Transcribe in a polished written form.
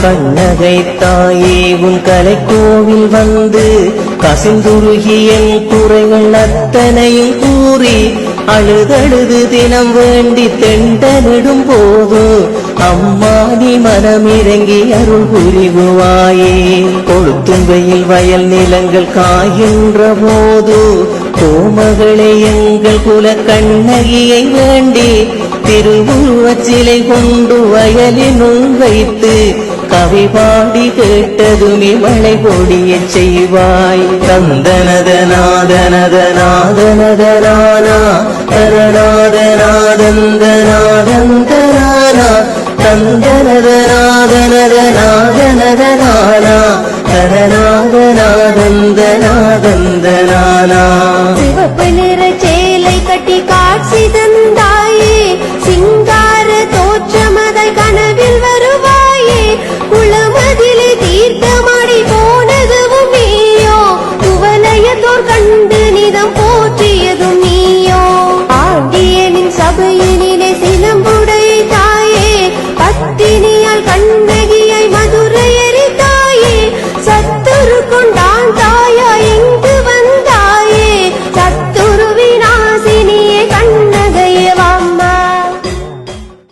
கண்ணகை தாயே உன் கலைக்கோவில் வந்து கசிந்துருகி என் குறைகள் அத்தனையும் கூறி அழுதழுது தினம் வேண்டி தெண்டனிடும் போது அம்மா நீ மனமிறங்கி அருள் புரிவாயே. கொளுத்தும் வெயில் வயல் நிலங்கள் காய்கின்ற போது கோமகளை எங்கள் குல கண்ணகியை வேண்டி திருவுருவச் சிலை கொண்டு வயலினுள் வைத்து கவி பாடி கேட்டதுமே மழை பொழிய செய்வாய். தந்தனதநாதனதநாதனதனானா தரநாதநாதந்தநாதந்தனானா தந்தனதநாதனதநாதனதனானா தரநாதநாதந்தநாதந்தனானா. சிவப்பு நிற சேலை கட்டி காட்சி தந்தாயே, சிங்கார தோற்றமதை கனவில் வருவாயே. குளமதிலே தீர்த்தமாடி போனதுவும் நீயோ, குவலயத்தோர் கண்டு நிதம் போற்றியது